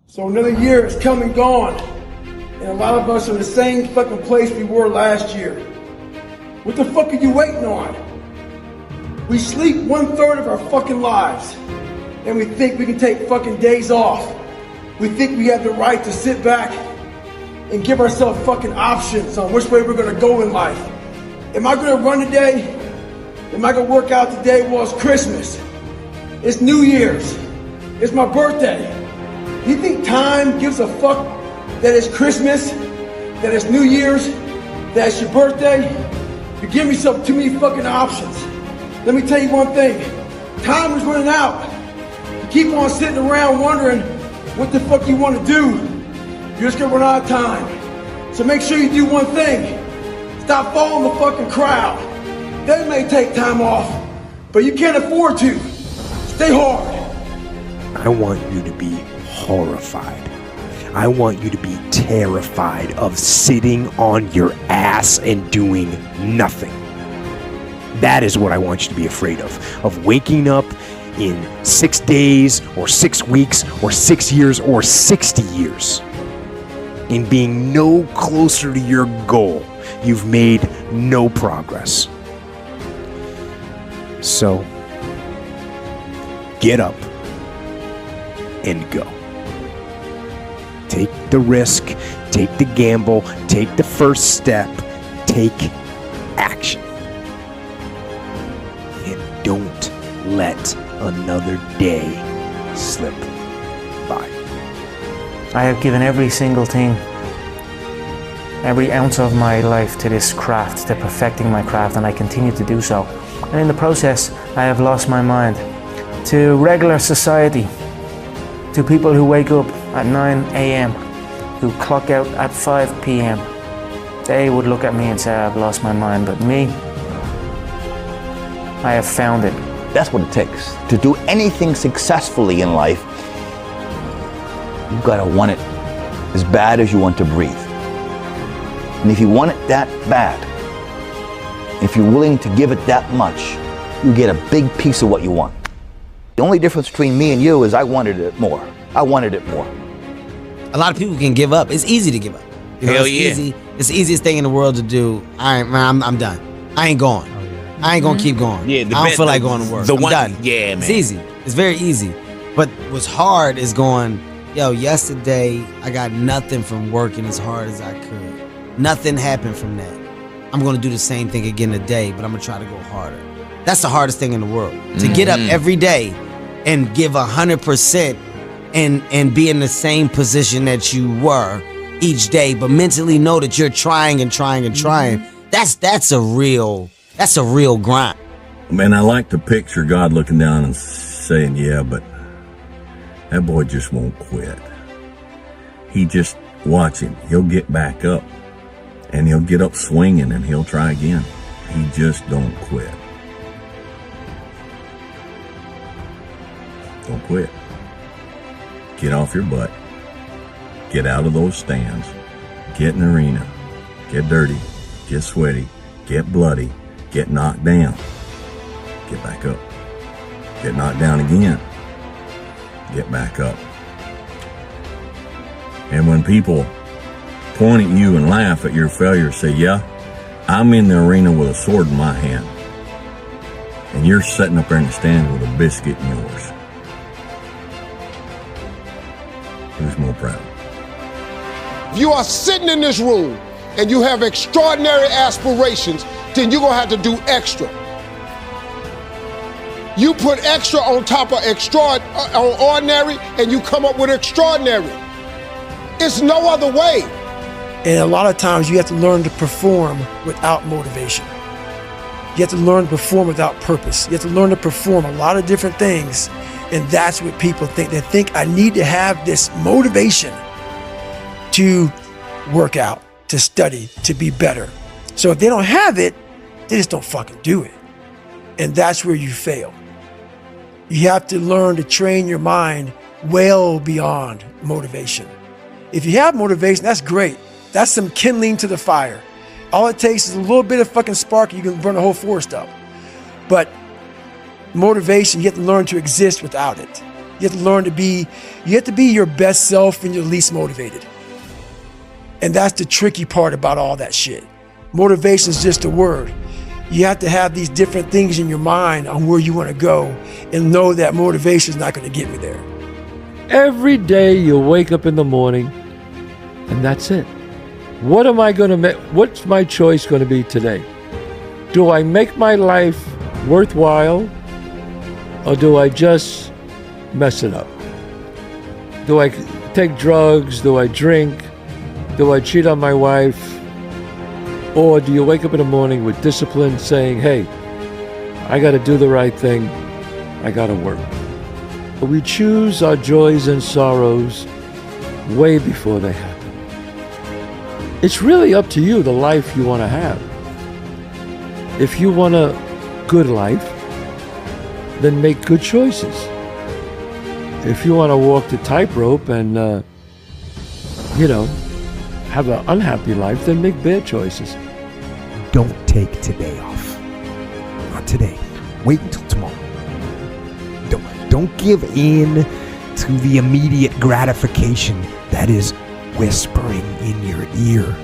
So another year has come and gone, and a lot of us are in the same fucking place we were last year. What the fuck are you waiting on? We sleep 1/3 of our fucking lives, and we think we can take fucking days off. We think we have the right to sit back and give ourselves fucking options on which way we're gonna go in life. Am I gonna run today? Am I gonna work out today? Well, it's Christmas. It's New Year's. It's my birthday. You think time gives a fuck that it's Christmas, that it's New Year's, that it's your birthday? You give yourself too many fucking options. Let me tell you one thing. Time is running out. You keep on sitting around wondering what the fuck you want to do. You're just gonna run out of time. So make sure you do one thing. Stop following the fucking crowd. They may take time off, but you can't afford to. Stay hard. I want you to be horrified. I want you to be terrified of sitting on your ass and doing nothing. That is what I want you to be afraid of waking up in 6 days or 6 weeks or 6 years or 60 years and being no closer to your goal. You've made no progress. So, get up and go. Take the risk, take the gamble, take the first step, take action. And don't let another day slip by. I have given every single thing, every ounce of my life to this craft, to perfecting my craft, and I continue to do so. And in the process, I have lost my mind to regular society, to people who wake up at 9 a.m., who clock out at 5 p.m. They would look at me and say, I've lost my mind, but me, I have found it. That's what it takes. To do anything successfully in life, you've got to want it as bad as you want to breathe. And if you want it that bad, if you're willing to give it that much, you get a big piece of what you want. The only difference between me and you is I wanted it more. I wanted it more. A lot of people can give up. It's easy to give up. You know, Hell it's yeah. easy. It's the easiest thing in the world to do. I'm done. I ain't going. I ain't gonna keep going. Yeah, I don't feel like going to work. I'm done. Yeah, man. It's easy. It's very easy. But what's hard is going, yo, yesterday I got nothing from working as hard as I could. Nothing happened from that. I'm gonna do the same thing again today, but I'm gonna try to go harder. That's the hardest thing in the world. To get up every day and give 100% and be in the same position that you were each day, but mentally know that you're trying and trying and trying. That's a real grind. Man, I like to picture God looking down and saying, yeah, but that boy just won't quit. He just, watch him. He'll get back up and he'll get up swinging and he'll try again. He just don't quit. Don't quit. Get off your butt. Get out of those stands. Get in the arena. Get dirty. Get sweaty. Get bloody. Get knocked down. Get back up. Get knocked down again. Get back up. And when people point at you and laugh at your failure, say, yeah, I'm in the arena with a sword in my hand. And you're sitting up there in the stand with a biscuit in yours. Who's more proud? You are sitting in this room and you have extraordinary aspirations, then you're gonna have to do extra. You put extra on top of on ordinary and you come up with extraordinary. It's no other way. And a lot of times you have to learn to perform without motivation. You have to learn to perform without purpose. You have to learn to perform a lot of different things. And that's what people think. They think I need to have this motivation to work out, to study, to be better. So if they don't have it, they just don't fucking do it. And that's where you fail. You have to learn to train your mind well beyond motivation. If you have motivation, that's great. That's some kindling to the fire. All it takes is a little bit of fucking spark, you can burn a whole forest up. But motivation, you have to learn to exist without it. You have to learn to be, you have to be your best self when you're least motivated. And that's the tricky part about all that shit. Motivation is just a word. You have to have these different things in your mind on where you want to go and know that motivation is not going to get me there. Every day you wake up in the morning and that's it. What am I going to make? What's my choice going to be today? Do I make my life worthwhile or do I just mess it up? Do I take drugs? Do I drink? Do I cheat on my wife? Or do you wake up in the morning with discipline saying, hey, I got to do the right thing. I got to work. We choose our joys and sorrows way before they happen. It's really up to you, the life you want to have. If you want a good life, then make good choices. If you want to walk the tightrope and, have an unhappy life, then make bad choices. Don't take today off. Not today. Wait until tomorrow. Don't give in to the immediate gratification that is whispering in your ear.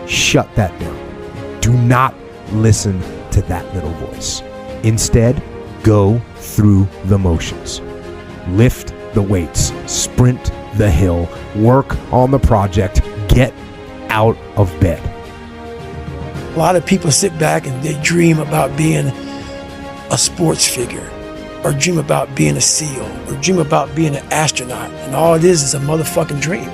Shut that down. Do not listen to that little voice. Instead, go through the motions. Lift the weights. Sprint the hill. Work on the project. Get out of bed. A lot of people sit back and they dream about being a sports figure, or dream about being a SEAL, or dream about being an astronaut, and all it is a motherfucking dream.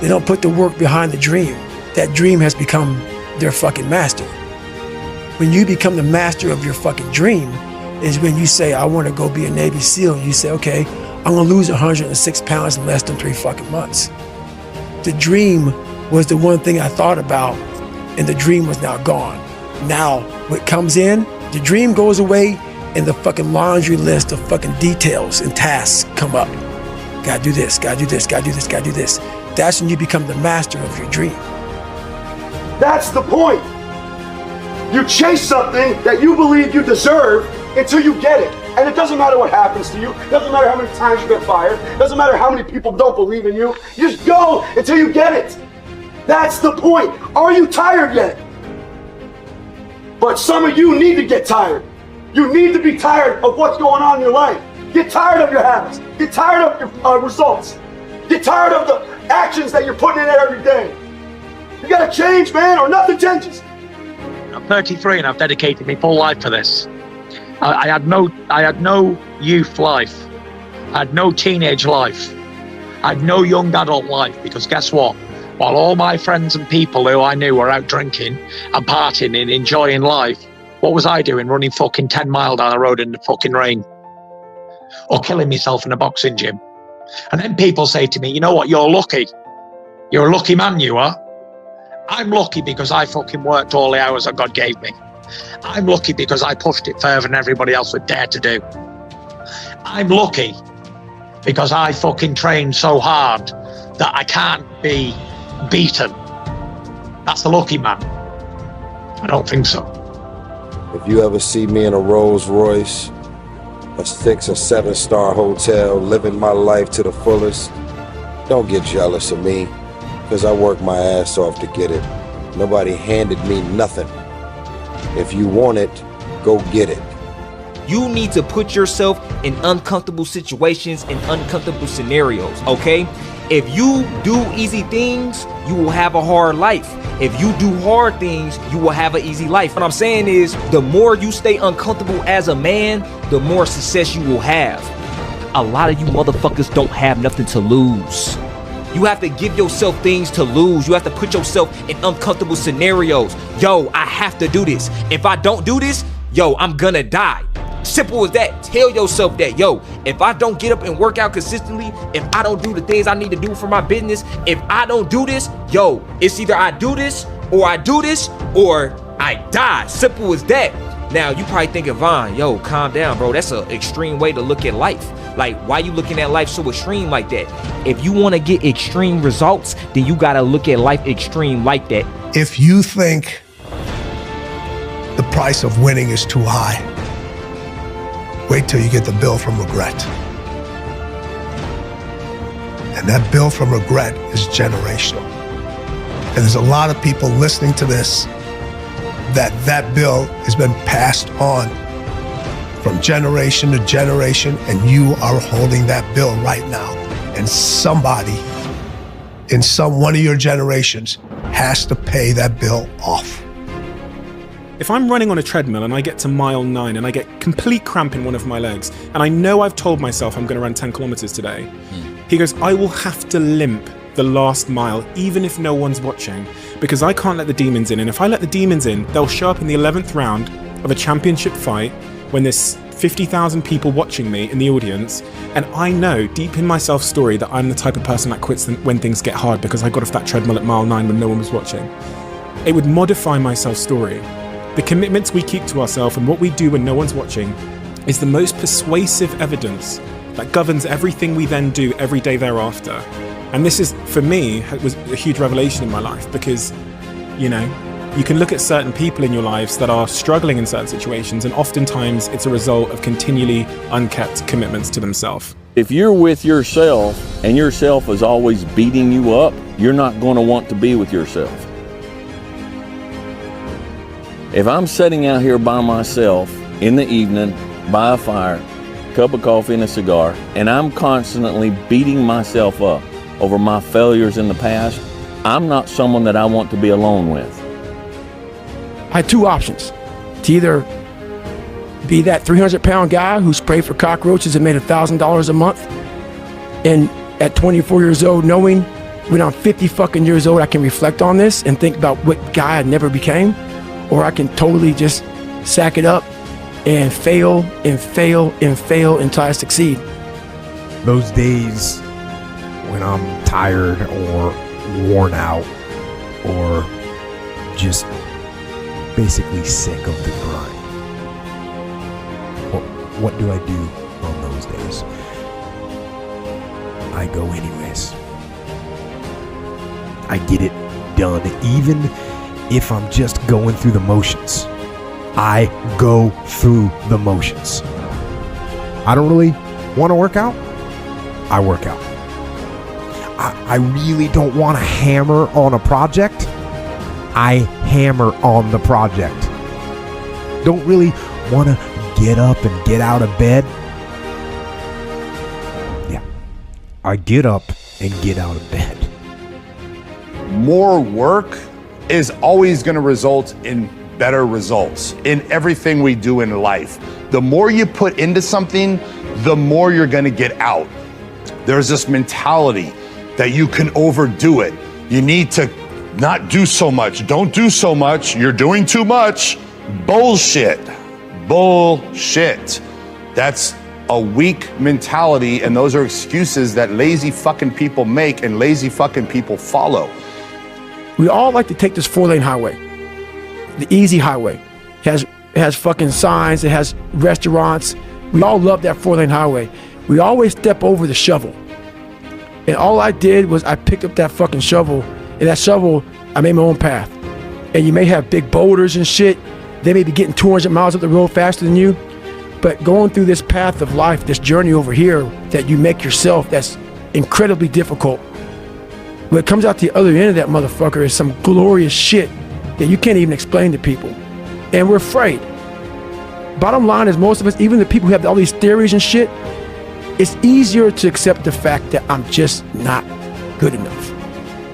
They don't put the work behind the dream. That dream has become their fucking master. When you become the master of your fucking dream is when you say, I want to go be a Navy SEAL, and you say, okay, I'm gonna lose 106 pounds in less than 3 fucking months. The dream was the one thing I thought about, and the dream was now gone. Now, what comes in, the dream goes away, and the fucking laundry list of fucking details and tasks come up. Gotta do this, gotta do this, gotta do this, gotta do this. That's when you become the master of your dream. That's the point. You chase something that you believe you deserve until you get it. And it doesn't matter what happens to you. It doesn't matter how many times you get fired. It doesn't matter how many people don't believe in you. You just go until you get it. That's the point. Are you tired yet? But some of you need to get tired. You need to be tired of what's going on in your life. Get tired of your habits. Get tired of your results. Get tired of the actions that you're putting in every day. You gotta change, man, or nothing changes. I'm 33 and I've dedicated my full life to this. I had no youth life. I had no teenage life. I had no young adult life, because guess what? While all my friends and people who I knew were out drinking and partying and enjoying life, what was I doing? Running fucking 10 miles down the road in the fucking rain. Or killing myself in a boxing gym. And then people say to me, you know what, you're lucky. You're a lucky man, you are. I'm lucky because I fucking worked all the hours that God gave me. I'm lucky because I pushed it further than everybody else would dare to do. I'm lucky because I fucking trained so hard that I can't be beaten. That's the lucky man. I don't think so. If you ever see me in a Rolls Royce, a 6 or 7 star hotel, living my life to the fullest, don't get jealous of me, because I worked my ass off to get it. Nobody handed me nothing. If you want it, go get it. You need to put yourself in uncomfortable situations and uncomfortable scenarios, okay? If you do easy things, you will have a hard life. If you do hard things, you will have an easy life. What I'm saying is, the more you stay uncomfortable as a man, the more success you will have. A lot of you motherfuckers don't have nothing to lose. You have to give yourself things to lose. You have to put yourself in uncomfortable scenarios. Yo, I have to do this. If I don't do this, yo, I'm gonna die. Simple as that. Tell yourself that, yo, if I don't get up and work out consistently, if I don't do the things I need to do for my business, if I don't do this, yo, it's either I do this or I die. Simple as that. Now, you probably thinking, Vaughn, yo, calm down, bro. That's an extreme way to look at life. Like, why you looking at life so extreme like that? If you want to get extreme results, then you got to look at life extreme like that. If you think the price of winning is too high, wait till you get the bill from regret. And that bill from regret is generational. And there's a lot of people listening to this that bill has been passed on from generation to generation, and you are holding that bill right now. And somebody in one of your generations has to pay that bill off. If I'm running on a treadmill and I get to mile 9 and I get complete cramp in one of my legs, and I know I've told myself I'm going to run 10 kilometers today, he goes, I will have to limp the last mile, even if no one's watching, because I can't let the demons in. And if I let the demons in, they'll show up in the 11th round of a championship fight when there's 50,000 people watching me in the audience, and I know deep in my self-story that I'm the type of person that quits when things get hard because I got off that treadmill at mile 9 when no one was watching. It would modify my self-story. The commitments we keep to ourselves and what we do when no one's watching is the most persuasive evidence that governs everything we then do every day thereafter. And this is, for me, was a huge revelation in my life because, you know, you can look at certain people in your lives that are struggling in certain situations, and oftentimes it's a result of continually unkept commitments to themselves. If you're with yourself and yourself is always beating you up, you're not going to want to be with yourself. If I'm sitting out here by myself in the evening by a fire, cup of coffee and a cigar, and I'm constantly beating myself up over my failures in the past, I'm not someone that I want to be alone with. I had two options: to either be that 300-pound guy who sprayed for cockroaches and made $1,000 a month, and at 24 years old, knowing when I'm 50 fucking years old, I can reflect on this and think about what guy I never became, or I can totally just sack it up and fail and fail and fail until I succeed. Those days when I'm tired or worn out or just basically sick of the grind, what do I do on those days? I go anyways. I get it done, even if I'm just going through the motions. I go through the motions. I don't really want to work out. I work out. I really don't want to hammer on a project. I hammer on the project. Don't really want to get up and get out of bed. Yeah, I get up and get out of bed. More work is always going to result in better results in everything we do in life. The more you put into something, the more you're going to get out. There's this mentality that you can overdo it. You need to not do so much. Don't do so much. You're doing too much. Bullshit. Bullshit. That's a weak mentality, and those are excuses that lazy fucking people make and lazy fucking people follow. We all like to take this 4-lane highway, the easy highway. It has fucking signs, it has restaurants. We all love that 4-lane highway. We always step over the shovel. And all I did was I picked up that fucking shovel, and that shovel, I made my own path. And you may have big boulders and shit. They may be getting 200 miles up the road faster than you. But going through this path of life, this journey over here that you make yourself, that's incredibly difficult. What comes out the other end of that motherfucker is some glorious shit that you can't even explain to people. And we're afraid. Bottom line is, most of us, even the people who have all these theories and shit, it's easier to accept the fact that I'm just not good enough.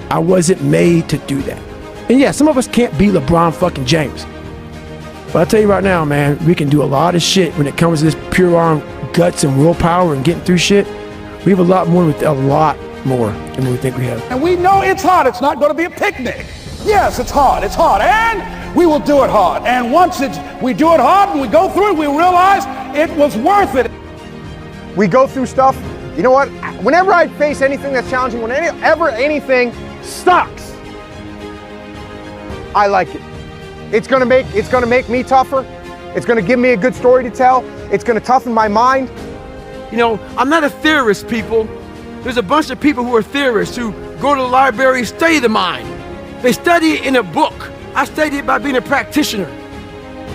I wasn't made to do that. And yeah, some of us can't be LeBron fucking James. But I'll tell you right now, man, we can do a lot of shit when it comes to this pure arm guts and willpower and getting through shit. We have a lot more than we think we have. And we know it's hard. It's not going to be a picnic. Yes, it's hard. It's hard. And we will do it hard. And once we do it hard and we go through it, we realize it was worth it. We go through stuff. You know what? Whenever I face anything that's challenging, whenever anything sucks, I like it. It's gonna make me tougher. It's gonna give me a good story to tell. It's gonna toughen my mind. You know, I'm not a theorist, people. There's a bunch of people who are theorists who go to the library, study the mind. They study it in a book. I studied it by being a practitioner.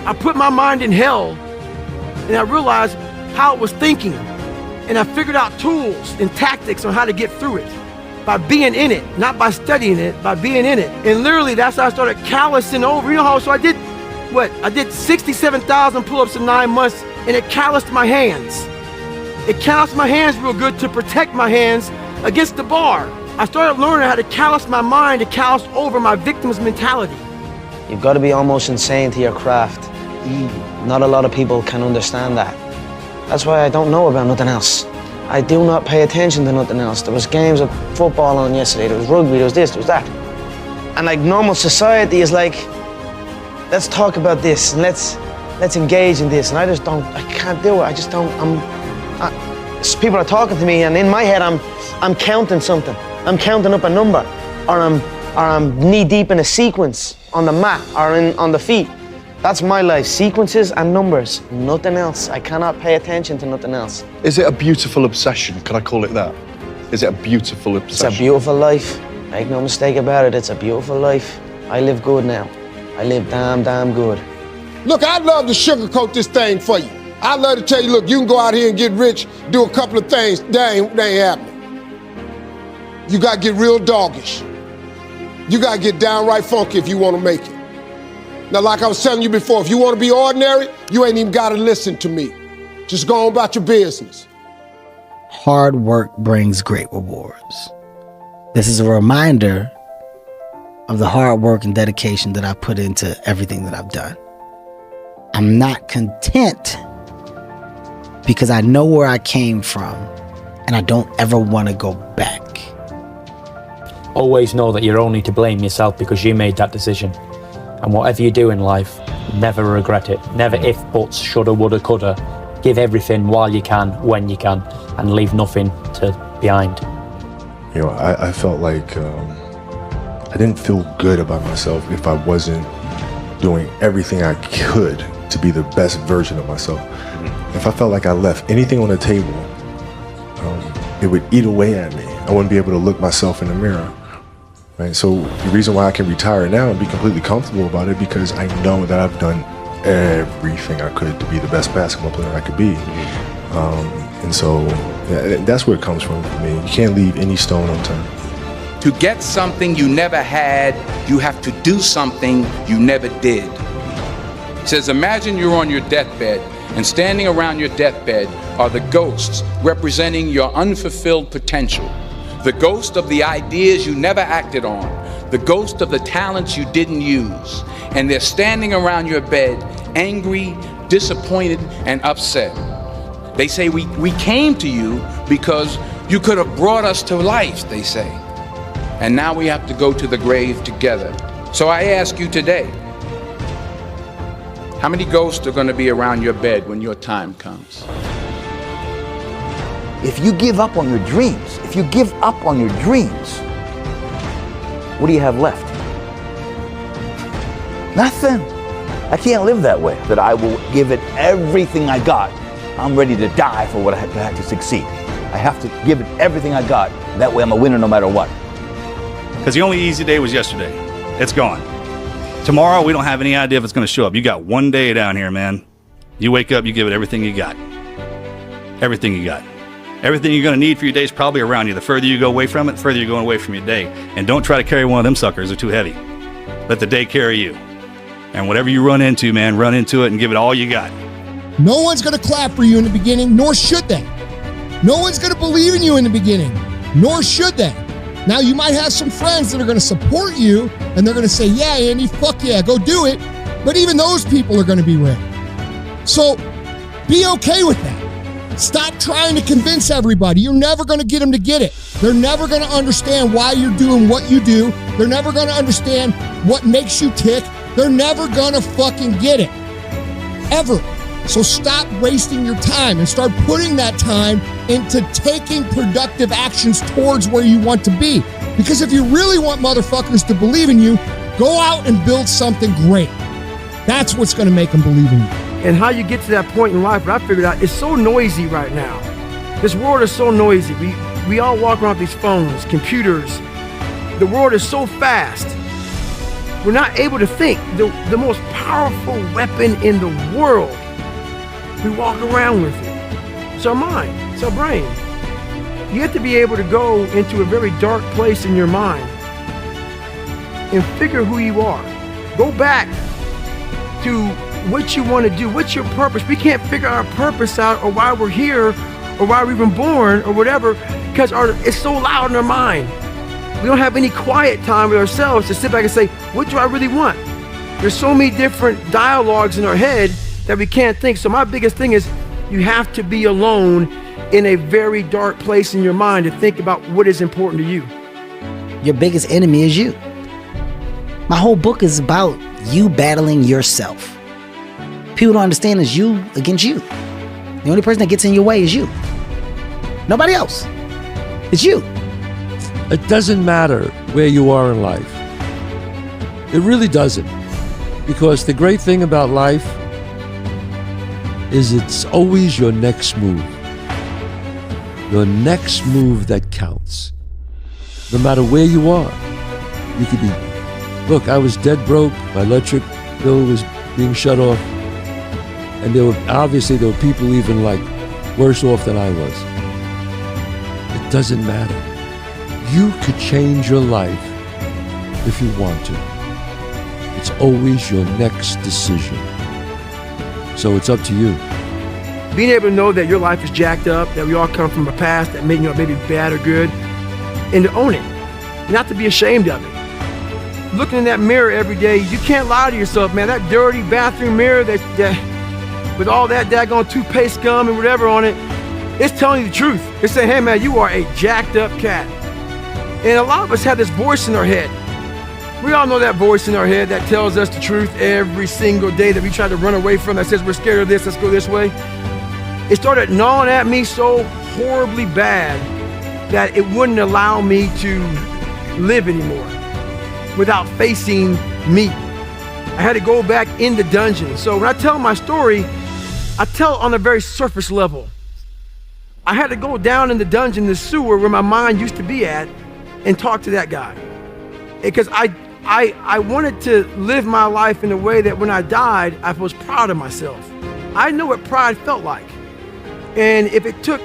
I put my mind in hell, and I realized how it was thinking. And I figured out tools and tactics on how to get through it. By being in it, not by studying it, by being in it. And literally, that's how I started callousing over. You know how, so I did 67,000 pull-ups in 9 months, and it calloused my hands. It calloused my hands real good to protect my hands against the bar. I started learning how to callous my mind, to callous over my victim's mentality. You've got to be almost insane to your craft. Not a lot of people can understand that. That's why I don't know about nothing else. I do not pay attention to nothing else. There was games of football on yesterday, there was rugby, there was this, there was that. And like normal society is like, let's talk about this and let's engage in this. And I can't do it. I just don't, people are talking to me and in my head I'm counting something. I'm counting up a number, or I'm knee deep in a sequence on the mat or on the feet. That's my life, sequences and numbers, nothing else. I cannot pay attention to nothing else. Is it a beautiful obsession? Can I call it that? Is it a beautiful obsession? It's a beautiful life. Make no mistake about it, it's a beautiful life. I live good now. I live damn good. Look, I'd love to sugarcoat this thing for you. I'd love to tell you, look, you can go out here and get rich, do a couple of things, that ain't happening. You gotta get real doggish. You gotta get downright funky if you wanna make it. Now, like I was telling you before, if you want to be ordinary, you ain't even got to listen to me. Just go on about your business. Hard work brings great rewards. This is a reminder of the hard work and dedication that I put into everything that I've done. I'm not content because I know where I came from and I don't ever want to go back. Always know that you're only to blame yourself because you made that decision. And whatever you do in life, never regret it. Never if, buts, shoulda, woulda, coulda. Give everything while you can, when you can, and leave nothing behind. You know, I felt like I didn't feel good about myself if I wasn't doing everything I could to be the best version of myself. If I felt like I left anything on the table, it would eat away at me. I wouldn't be able to look myself in the mirror. Right? So the reason why I can retire now and be completely comfortable about it, because I know that I've done everything I could to be the best basketball player I could be. And so that's where it comes from for me. You can't leave any stone unturned. To get something you never had, you have to do something you never did. It says, imagine you're on your deathbed, and standing around your deathbed are the ghosts representing your unfulfilled potential. The ghost of the ideas you never acted on, the ghost of the talents you didn't use. And they're standing around your bed, angry, disappointed, and upset. They say, we came to you because you could have brought us to life, they say. And now we have to go to the grave together. So I ask you today, how many ghosts are going to be around your bed when your time comes? If you give up on your dreams, what do you have left? Nothing. I can't live that way, that I will give it everything I got. I'm ready to die for what I had to succeed. I have to give it everything I got. That way I'm a winner no matter what. Because the only easy day was yesterday. It's gone. Tomorrow, we don't have any idea if it's going to show up. You got one day down here, man. You wake up, you give it everything you got. Everything you got. Everything you're going to need for your day is probably around you. The further you go away from it, the further you're going away from your day. And don't try to carry one of them suckers. They're too heavy. Let the day carry you. And whatever you run into, man, run into it and give it all you got. No one's going to clap for you in the beginning, nor should they. No one's going to believe in you in the beginning, nor should they. Now, you might have some friends that are going to support you, and they're going to say, yeah, Andy, fuck yeah, go do it. But even those people are going to be ready. So be okay with that. Stop trying to convince everybody. You're never going to get them to get it. They're never going to understand why you're doing what you do. They're never going to understand what makes you tick. They're never going to fucking get it. Ever. So stop wasting your time and start putting that time into taking productive actions towards where you want to be. Because if you really want motherfuckers to believe in you, go out and build something great. That's what's going to make them believe in you. And how you get to that point in life, what I figured out, it's so noisy right now. This world is so noisy. We all walk around with these phones, computers. The world is so fast. We're not able to think. The most powerful weapon in the world, we walk around with it. It's our mind. It's our brain. You have to be able to go into a very dark place in your mind and figure who you are. Go back to what you want to do. What's your purpose? We can't figure our purpose out or why we're here or why we're even born or whatever because it's so loud in our mind. We don't have any quiet time with ourselves to sit back and say, what do I really want? There's so many different dialogues in our head that we can't think. So my biggest thing is you have to be alone in a very dark place in your mind to think about what is important to you. Your biggest enemy is you. My whole book is about you battling yourself. People don't understand it's you against you. The only person that gets in your way is you. Nobody else. It's you. It doesn't matter where you are in life. It really doesn't. Because the great thing about life is it's always your next move. Your next move that counts. No matter where you are. You could be, look, I was dead broke. My electric bill was being shut off. And there were people even like worse off than I was. It doesn't matter. You could change your life if you want to. It's always your next decision. So it's up to you. Being able to know that your life is jacked up, that we all come from a past that maybe bad or good, and to own it, not to be ashamed of it. Looking in that mirror every day, you can't lie to yourself, man. That dirty bathroom mirror that with all that daggone toothpaste gum and whatever on it, it's telling you the truth. It's saying, hey man, you are a jacked up cat. And a lot of us have this voice in our head. We all know that voice in our head that tells us the truth every single day that we try to run away from, that says we're scared of this, let's go this way. It started gnawing at me so horribly bad that it wouldn't allow me to live anymore without facing me. I had to go back in the dungeon. So when I tell my story, I tell it on a very surface level. I had to go down in the dungeon, the sewer where my mind used to be at, and talk to that guy. Because I wanted to live my life in a way that when I died, I was proud of myself. I know what pride felt like. And if it took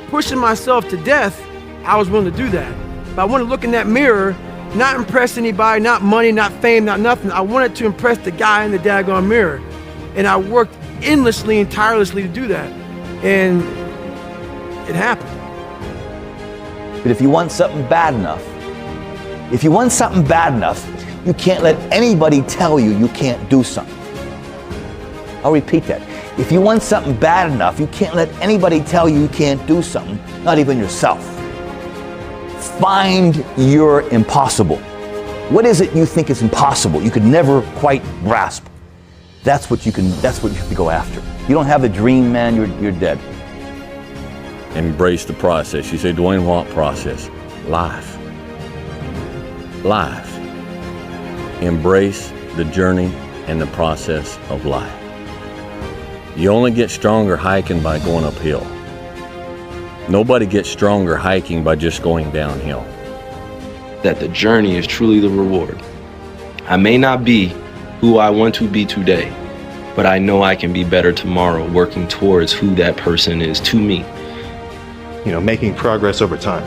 pushing myself to death, I was willing to do that. But I wanted to look in that mirror, not impress anybody, not money, not fame, not nothing. I wanted to impress the guy in the daggone mirror. And I worked endlessly and tirelessly to do that. And it happened. But if you want something bad enough, you can't let anybody tell you you can't do something. I'll repeat that. If you want something bad enough, you can't let anybody tell you you can't do something, not even yourself. Find your impossible. What is it you think is impossible? You could never quite grasp. That's what you have to go after. You don't have a dream, man, you're dead. Embrace the process. You say, Dwayne, what process? Life. Life. Embrace the journey and the process of life. You only get stronger hiking by going uphill. Nobody gets stronger hiking by just going downhill. That the journey is truly the reward. I may not be who I want to be today, but I know I can be better tomorrow, working towards who that person is to me. You know, making progress over time,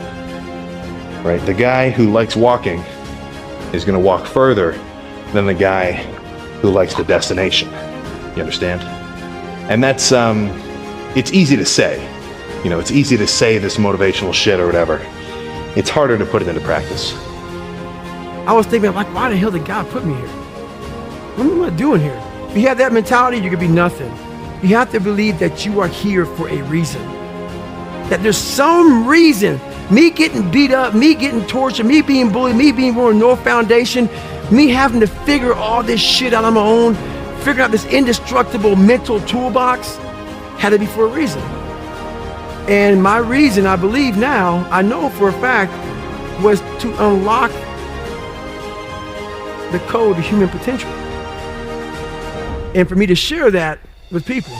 right? The guy who likes walking is going to walk further than the guy who likes the destination. You understand? And that's, it's easy to say. You know, it's easy to say this motivational shit or whatever. It's harder to put it into practice. I was thinking, like, why the hell did God put me here? What am I doing here? If you have that mentality, you could be nothing. You have to believe that you are here for a reason. That there's some reason. Me getting beat up, me getting tortured, me being bullied, me being born with no foundation, me having to figure all this shit out on my own, figuring out this indestructible mental toolbox, had to be for a reason. And my reason, I believe now, I know for a fact, was to unlock the code of human potential. And for me to share that with people.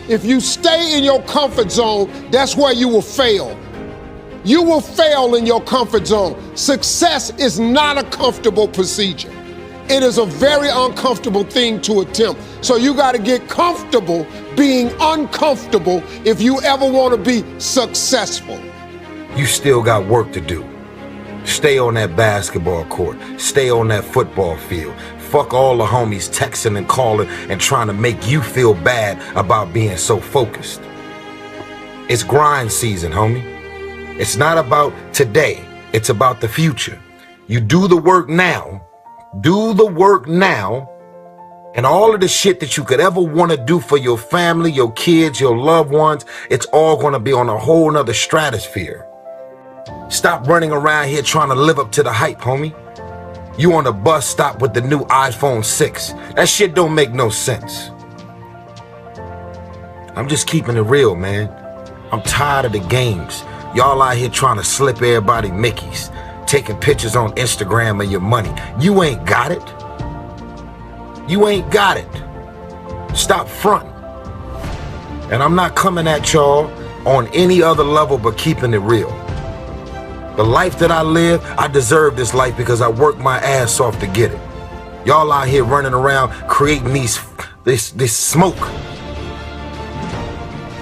If you stay in your comfort zone, that's where you will fail. You will fail in your comfort zone. Success is not a comfortable procedure. It is a very uncomfortable thing to attempt. So you got to get comfortable being uncomfortable if you ever want to be successful. You still got work to do. Stay on that basketball court. Stay on that football field. Fuck all the homies texting and calling and trying to make you feel bad about being so focused. It's grind season, homie. It's not about today. It's about the future. You do the work now. Do the work now. And all of the shit that you could ever want to do for your family, your kids, your loved ones, it's all going to be on a whole nother stratosphere. Stop running around here trying to live up to the hype, homie. You on a bus stop with the new iPhone 6. That shit don't make no sense. I'm just keeping it real, man. I'm tired of the games. Y'all out here trying to slip everybody Mickeys, taking pictures on Instagram of your money. You ain't got it. You ain't got it. Stop fronting. And I'm not coming at y'all on any other level but keeping it real. The life that I live, I deserve this life because I worked my ass off to get it. Y'all out here running around creating this smoke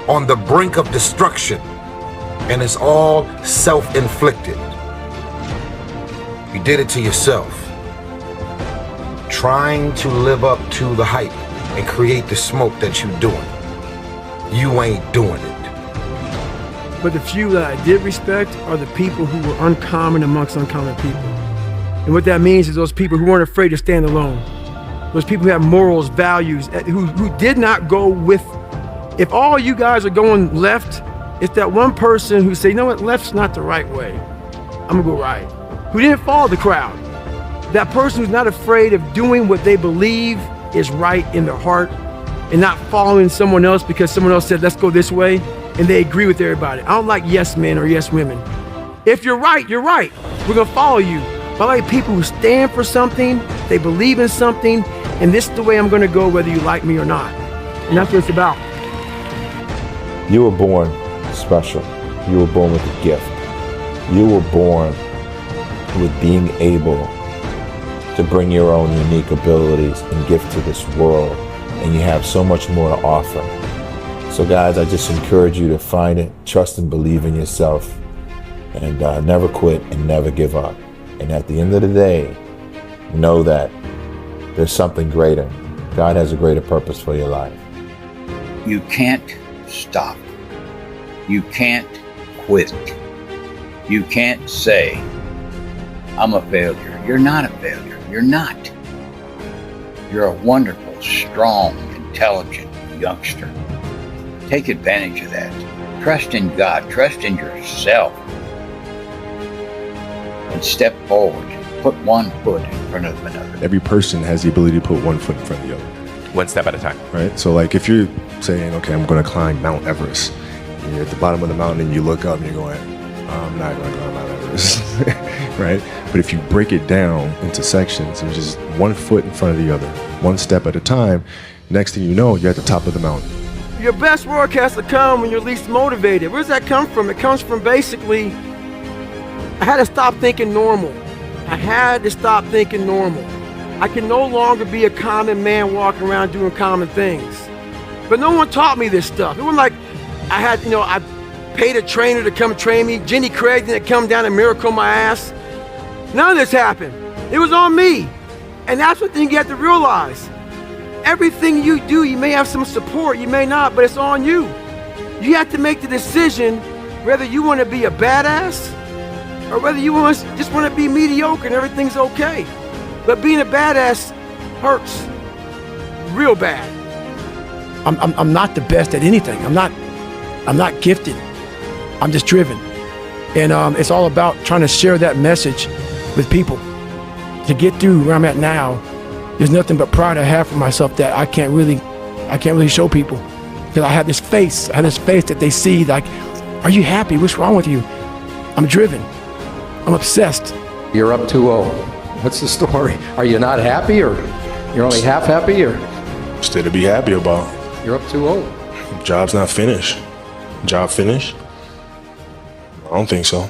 on the brink of destruction, and it's all self-inflicted. You did it to yourself. Trying to live up to the hype and create the smoke that you're doing. You ain't doing it. But the few that I did respect are the people who were uncommon amongst uncommon people. And what that means is those people who weren't afraid to stand alone. Those people who have morals, values, who did not go with. If all you guys are going left, it's that one person who say, you know what, left's not the right way. I'm gonna go right. Who didn't follow the crowd. That person who's not afraid of doing what they believe is right in their heart and not following someone else because someone else said, let's go this way. And they agree with everybody. I don't like yes men or yes women. If you're right, you're right. We're gonna follow you. But I like people who stand for something, they believe in something, and this is the way I'm gonna go whether you like me or not. And that's what it's about. You were born special. You were born with a gift. You were born with being able to bring your own unique abilities and gift to this world, and you have so much more to offer. So guys, I just encourage you to find it, trust and believe in yourself, and never quit and never give up. And at the end of the day, know that there's something greater. God has a greater purpose for your life. You can't stop. You can't quit. You can't say, I'm a failure. You're not a failure. You're not. You're a wonderful, strong, intelligent youngster. Take advantage of that. Trust in God. Trust in yourself. And step forward. Put one foot in front of another. Every person has the ability to put one foot in front of the other. One step at a time. Right? So like if you're saying, okay, I'm going to climb Mount Everest, and you're at the bottom of the mountain and you look up and you're going, I'm not going to climb Mount Everest. Right? But if you break it down into sections and just one foot in front of the other, one step at a time, next thing you know, you're at the top of the mountain. Your best work has to come when you're least motivated. Where does that come from? It comes from basically, I had to stop thinking normal. I had to stop thinking normal. I can no longer be a common man walking around doing common things. But no one taught me this stuff. It wasn't like I had, I paid a trainer to come train me. Jenny Craig didn't come down and miracle my ass. None of this happened. It was on me. And that's what you have to realize. Everything you do, you may have some support, you may not, but it's on you. You have to make the decision whether you want to be a badass or whether you just want to be mediocre and everything's okay. But being a badass hurts real bad. I'm not the best at anything. I'm not gifted. I'm just driven. And it's all about trying to share that message with people to get through where I'm at now. There's nothing but pride I have for myself that I can't really show people. Because I have this face that they see like, are you happy? What's wrong with you? I'm driven. I'm obsessed. You're up 2-0. What's the story? Are you not happy or you're only half happy or? Still to be happy about. You're up 2-0. Job's not finished. Job finished? I don't think so.